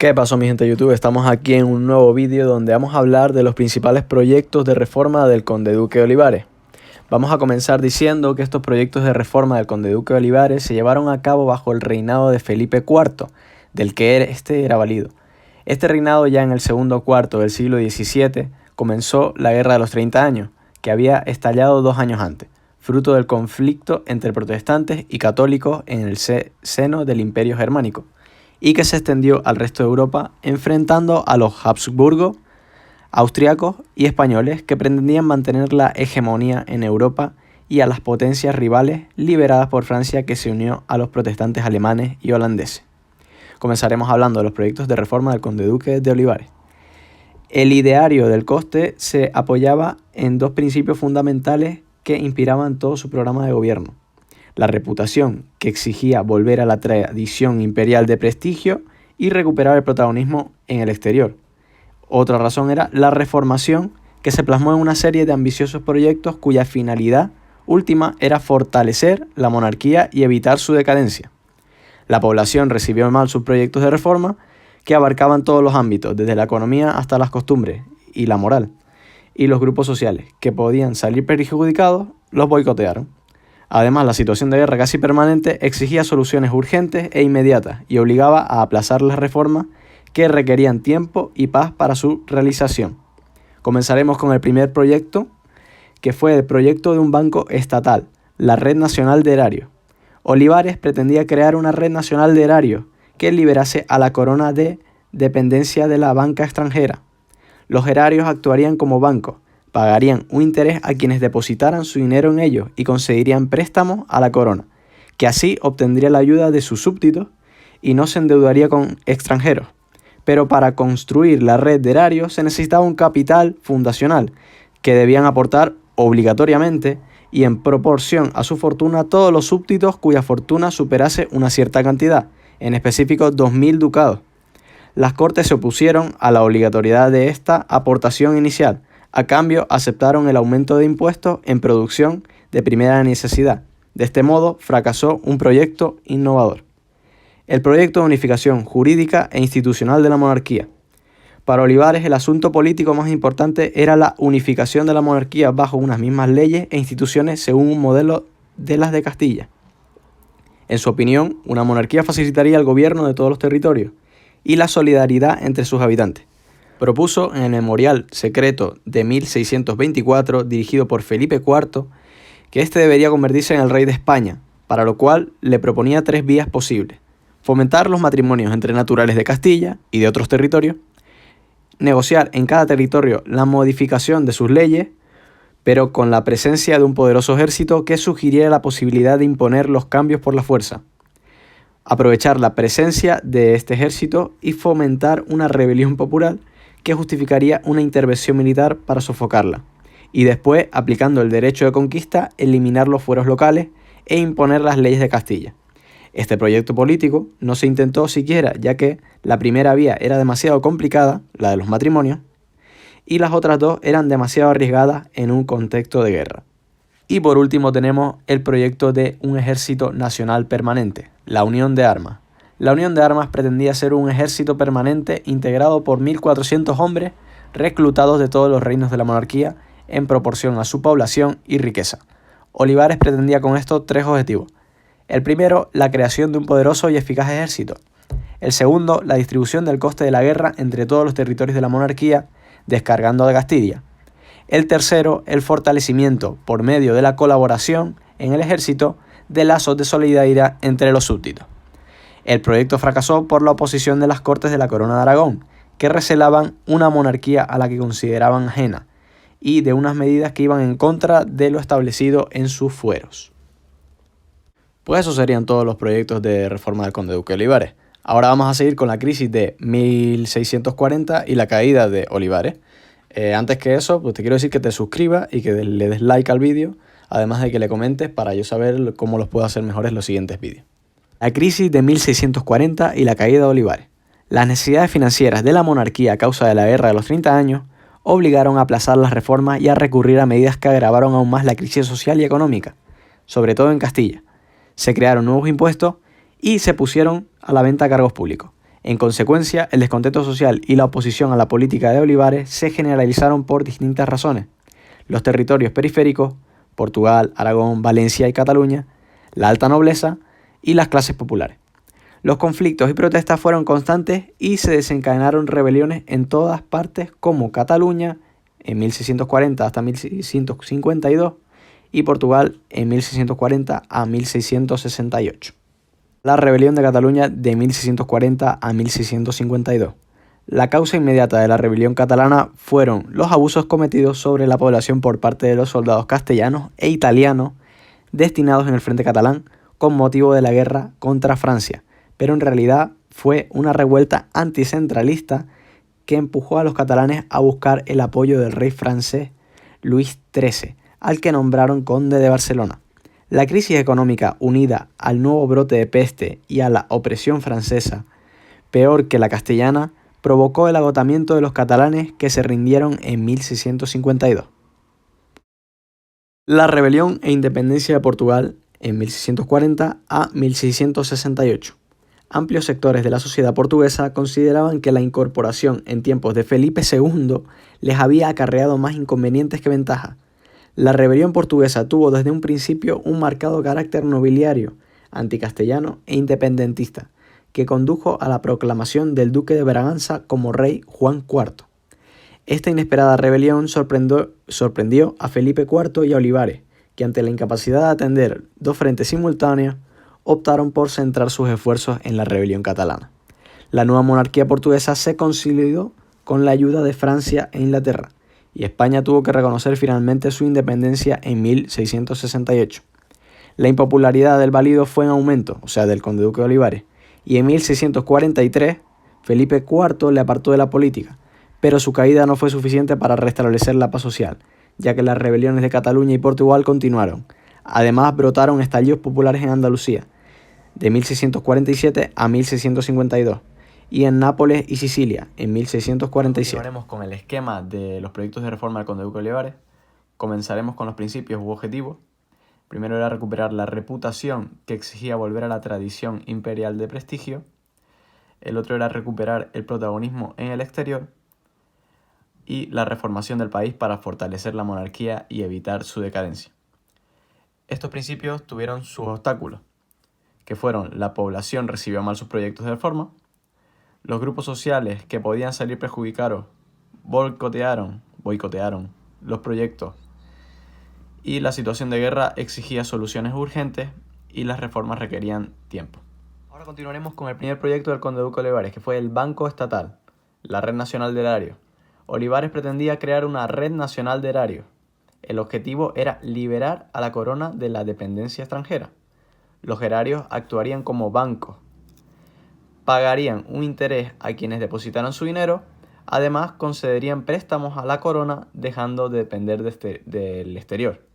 ¿Qué pasó, mi gente de YouTube? Estamos aquí en un nuevo vídeo donde vamos a hablar de los principales proyectos de reforma del Conde Duque de Olivares. Vamos a comenzar diciendo que estos proyectos de reforma del Conde Duque de Olivares se llevaron a cabo bajo el reinado de Felipe IV, del que este era valido. Este reinado, ya en el segundo cuarto del siglo XVII, comenzó la Guerra de los 30 años, que había estallado 2 años antes, fruto del conflicto entre protestantes y católicos en el seno del Imperio Germánico, y que se extendió al resto de Europa, enfrentando a los Habsburgo, austriacos y españoles, que pretendían mantener la hegemonía en Europa, y a las potencias rivales lideradas por Francia, que se unió a los protestantes alemanes y holandeses. Comenzaremos hablando de los proyectos de reforma del Conde Duque de Olivares. El ideario del Coste se apoyaba en 2 principios fundamentales que inspiraban todo su programa de gobierno: la reputación, que exigía volver a la tradición imperial de prestigio y recuperar el protagonismo en el exterior. Otra razón era la reformación, que se plasmó en una serie de ambiciosos proyectos cuya finalidad última era fortalecer la monarquía y evitar su decadencia. La población recibió mal sus proyectos de reforma, que abarcaban todos los ámbitos, desde la economía hasta las costumbres y la moral, y los grupos sociales, que podían salir perjudicados, los boicotearon. Además, la situación de guerra casi permanente exigía soluciones urgentes e inmediatas y obligaba a aplazar las reformas que requerían tiempo y paz para su realización. Comenzaremos con el primer proyecto, que fue el proyecto de un banco estatal, la Red Nacional de Erarios. Olivares pretendía crear una red nacional de erarios que liberase a la corona de dependencia de la banca extranjera. Los erarios actuarían como bancos, pagarían un interés a quienes depositaran su dinero en ellos y concederían préstamos a la corona, que así obtendría la ayuda de sus súbditos y no se endeudaría con extranjeros. Pero para construir la red de erarios se necesitaba un capital fundacional, que debían aportar obligatoriamente y en proporción a su fortuna todos los súbditos cuya fortuna superase una cierta cantidad, en específico 2.000 ducados. Las Cortes se opusieron a la obligatoriedad de esta aportación inicial. A cambio, aceptaron el aumento de impuestos en producción de primera necesidad. De este modo, fracasó un proyecto innovador: el proyecto de unificación jurídica e institucional de la monarquía. Para Olivares, el asunto político más importante era la unificación de la monarquía bajo unas mismas leyes e instituciones según un modelo de las de Castilla. En su opinión, una monarquía facilitaría el gobierno de todos los territorios y la solidaridad entre sus habitantes. Propuso en el Memorial Secreto de 1624, dirigido por Felipe IV, que éste debería convertirse en el rey de España, para lo cual le proponía 3 vías posibles: fomentar los matrimonios entre naturales de Castilla y de otros territorios, negociar en cada territorio la modificación de sus leyes, pero con la presencia de un poderoso ejército que sugiriera la posibilidad de imponer los cambios por la fuerza, aprovechar la presencia de este ejército y fomentar una rebelión popular que justificaría una intervención militar para sofocarla, y después, aplicando el derecho de conquista, eliminar los fueros locales e imponer las leyes de Castilla. Este proyecto político no se intentó siquiera, ya que la primera vía era demasiado complicada, la de los matrimonios, y las otras 2 eran demasiado arriesgadas en un contexto de guerra. Y por último tenemos el proyecto de un ejército nacional permanente, la Unión de Armas. La Unión de Armas pretendía ser un ejército permanente integrado por 1.400 hombres reclutados de todos los reinos de la monarquía en proporción a su población y riqueza. Olivares pretendía con esto 3 objetivos. El primero, la creación de un poderoso y eficaz ejército. El segundo, la distribución del coste de la guerra entre todos los territorios de la monarquía, descargando de Castilla. El tercero, el fortalecimiento, por medio de la colaboración en el ejército, de lazos de solidaridad entre los súbditos. El proyecto fracasó por la oposición de las Cortes de la Corona de Aragón, que recelaban una monarquía a la que consideraban ajena, y de unas medidas que iban en contra de lo establecido en sus fueros. Pues esos serían todos los proyectos de reforma del Conde Duque de Olivares. Ahora vamos a seguir con la crisis de 1640 y la caída de Olivares. Antes que eso, pues te quiero decir que te suscribas y que le des like al vídeo, además de que le comentes para yo saber cómo los puedo hacer mejores los siguientes vídeos. La crisis de 1640 y la caída de Olivares. Las necesidades financieras de la monarquía a causa de la Guerra de los 30 años obligaron a aplazar las reformas y a recurrir a medidas que agravaron aún más la crisis social y económica, sobre todo en Castilla. Se crearon nuevos impuestos y se pusieron a la venta cargos públicos. En consecuencia, el descontento social y la oposición a la política de Olivares se generalizaron por distintas razones. Los territorios periféricos, Portugal, Aragón, Valencia y Cataluña, la alta nobleza y las clases populares. Los conflictos y protestas fueron constantes y se desencadenaron rebeliones en todas partes, como Cataluña en 1640 hasta 1652 y Portugal en 1640 a 1668. La rebelión de Cataluña de 1640 a 1652. La causa inmediata de la rebelión catalana fueron los abusos cometidos sobre la población por parte de los soldados castellanos e italianos destinados en el frente catalán con motivo de la guerra contra Francia, pero en realidad fue una revuelta anticentralista que empujó a los catalanes a buscar el apoyo del rey francés Luis XIII, al que nombraron conde de Barcelona. La crisis económica unida al nuevo brote de peste y a la opresión francesa, peor que la castellana, provocó el agotamiento de los catalanes que se rindieron en 1652. La rebelión e independencia de Portugal en 1640 a 1668. Amplios sectores de la sociedad portuguesa consideraban que la incorporación en tiempos de Felipe II les había acarreado más inconvenientes que ventajas. La rebelión portuguesa tuvo desde un principio un marcado carácter nobiliario, anticastellano e independentista, que condujo a la proclamación del duque de Braganza como rey Juan IV. Esta inesperada rebelión sorprendió a Felipe IV y a Olivares, que ante la incapacidad de atender dos frentes simultáneos, optaron por centrar sus esfuerzos en la rebelión catalana. La nueva monarquía portuguesa se consolidó con la ayuda de Francia e Inglaterra, y España tuvo que reconocer finalmente su independencia en 1668. La impopularidad del valido fue en aumento, o sea, del conde-duque de Olivares, y en 1643 Felipe IV le apartó de la política, pero su caída no fue suficiente para restablecer la paz social, ya que las rebeliones de Cataluña y Portugal continuaron. Además, brotaron estallidos populares en Andalucía, de 1647 a 1652, y en Nápoles y Sicilia, en 1647. Continuaremos con el esquema de los proyectos de reforma del conde-duque de Olivares. Comenzaremos con los principios u objetivos. Primero era recuperar la reputación que exigía volver a la tradición imperial de prestigio. El otro era recuperar el protagonismo en el exterior y la reformación del país para fortalecer la monarquía y evitar su decadencia. Estos principios tuvieron sus obstáculos, que fueron: la población recibió mal sus proyectos de reforma, los grupos sociales que podían salir perjudicados boicotearon los proyectos, y la situación de guerra exigía soluciones urgentes y las reformas requerían tiempo. Ahora continuaremos con el primer proyecto del conde-duque Olivares, que fue el Banco Estatal, la Red Nacional de Erarios. Olivares pretendía crear una red nacional de erarios. El objetivo era liberar a la corona de la dependencia extranjera. Los erarios actuarían como bancos, pagarían un interés a quienes depositaran su dinero, además concederían préstamos a la corona dejando de depender del exterior.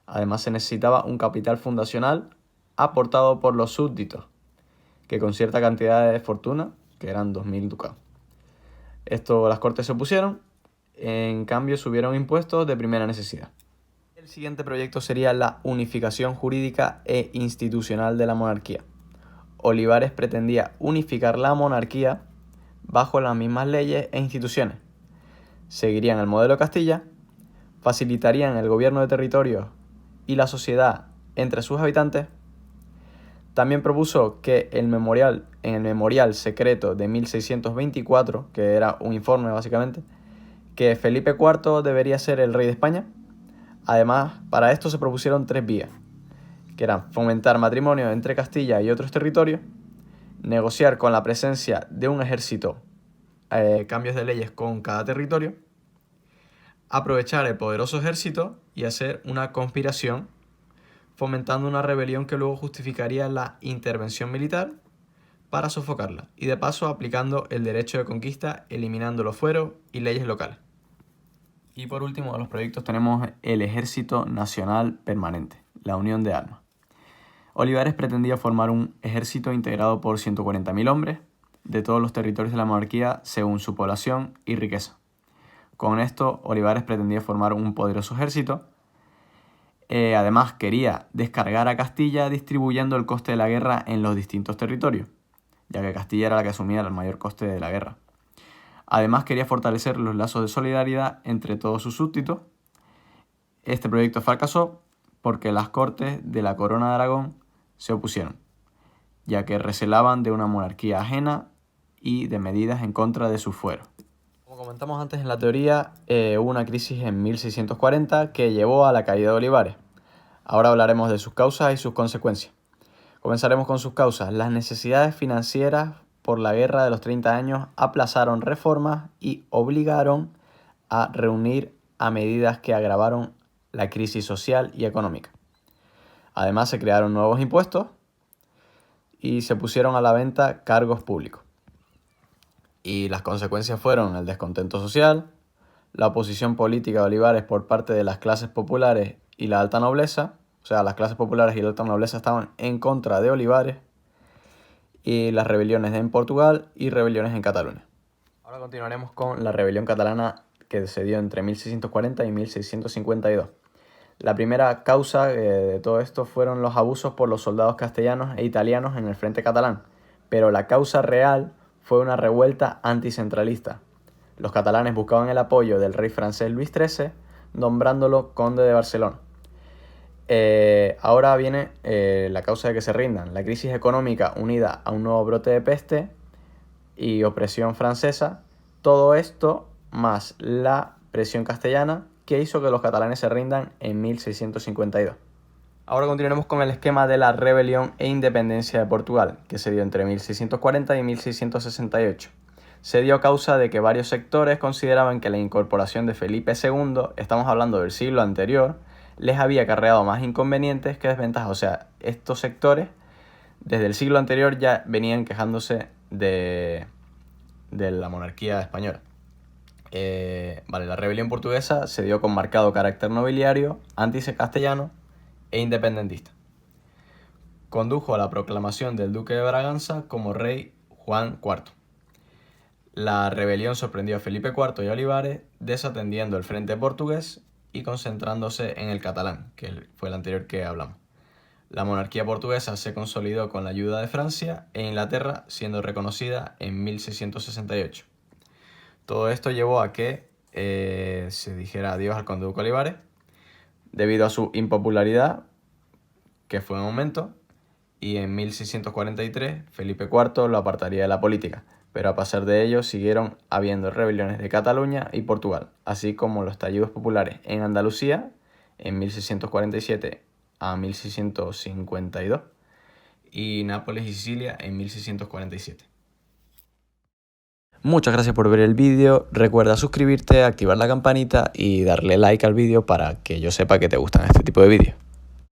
Además se necesitaba un capital fundacional aportado por los súbditos, que con cierta cantidad de fortuna, que eran 2.000 ducados. Las cortes se opusieron, en cambio subieron impuestos de primera necesidad. El siguiente proyecto sería la unificación jurídica e institucional de la monarquía. Olivares pretendía unificar la monarquía bajo las mismas leyes e instituciones. Seguirían el modelo Castilla, facilitarían el gobierno de territorios y la sociedad entre sus habitantes. También propuso que en el memorial secreto de 1624, que era un informe básicamente, que Felipe IV debería ser el rey de España. Además, para esto se propusieron 3 vías, que eran fomentar matrimonio entre Castilla y otros territorios, negociar con la presencia de un ejército cambios de leyes con cada territorio, aprovechar el poderoso ejército y hacer una conspiración, fomentando una rebelión que luego justificaría la intervención militar para sofocarla, y de paso aplicando el derecho de conquista, eliminando los fueros y leyes locales. Y por último de los proyectos tenemos el Ejército Nacional Permanente, la Unión de Armas. Olivares pretendía formar un ejército integrado por 140.000 hombres de todos los territorios de la monarquía según su población y riqueza. Con esto, Olivares pretendía formar un poderoso ejército. Además, quería descargar a Castilla distribuyendo el coste de la guerra en los distintos territorios. ya que Castilla era la que asumía el mayor coste de la guerra. Además, quería fortalecer los lazos de solidaridad entre todos sus súbditos. Este proyecto fracasó porque las Cortes de la Corona de Aragón se opusieron, ya que recelaban de una monarquía ajena y de medidas en contra de sus fueros. Como comentamos antes en la teoría, hubo una crisis en 1640 que llevó a la caída de Olivares. Ahora hablaremos de sus causas y sus consecuencias. Comenzaremos con sus causas. Las necesidades financieras por la Guerra de los 30 años aplazaron reformas y obligaron a reunir a medidas que agravaron la crisis social y económica. Además, se crearon nuevos impuestos y se pusieron a la venta cargos públicos. Y las consecuencias fueron el descontento social, la oposición política de Olivares por parte de las clases populares y la alta nobleza. O sea, las clases populares y la alta nobleza estaban en contra de Olivares, y las rebeliones en Portugal y rebeliones en Cataluña. Ahora continuaremos con la rebelión catalana que se dio entre 1640 y 1652. La primera causa de todo esto fueron los abusos por los soldados castellanos e italianos en el frente catalán, pero la causa real fue una revuelta anticentralista. Los catalanes buscaban el apoyo del rey francés Luis XIII, nombrándolo conde de Barcelona. Ahora viene la causa de que se rindan. La crisis económica unida a un nuevo brote de peste y opresión francesa, todo esto más la presión castellana que hizo que los catalanes se rindan en 1652. Ahora continuaremos con el esquema de la rebelión e independencia de Portugal, que se dio entre 1640 y 1668. Se dio a causa de que varios sectores consideraban que la incorporación de Felipe II, estamos hablando del siglo anterior, les había acarreado más inconvenientes que desventajas. O sea, estos sectores desde el siglo anterior ya venían quejándose de la monarquía española. La rebelión portuguesa se dio con marcado carácter nobiliario, anticastellano e independentista. Condujo a la proclamación del duque de Braganza como rey Juan IV. La rebelión sorprendió a Felipe IV y a Olivares, desatendiendo el frente portugués y concentrándose en el catalán, que fue el anterior que hablamos. La monarquía portuguesa se consolidó con la ayuda de Francia e Inglaterra, siendo reconocida en 1668. Todo esto llevó a que se dijera adiós al conde duque Olivares, debido a su impopularidad, que fue en aumento, y en 1643 Felipe IV lo apartaría de la política, pero a pesar de ello siguieron habiendo rebeliones de Cataluña y Portugal, así como los estallidos populares en Andalucía en 1647 a 1652 y Nápoles y Sicilia en 1647. Muchas gracias por ver el vídeo, recuerda suscribirte, activar la campanita y darle like al vídeo para que yo sepa que te gustan este tipo de vídeos.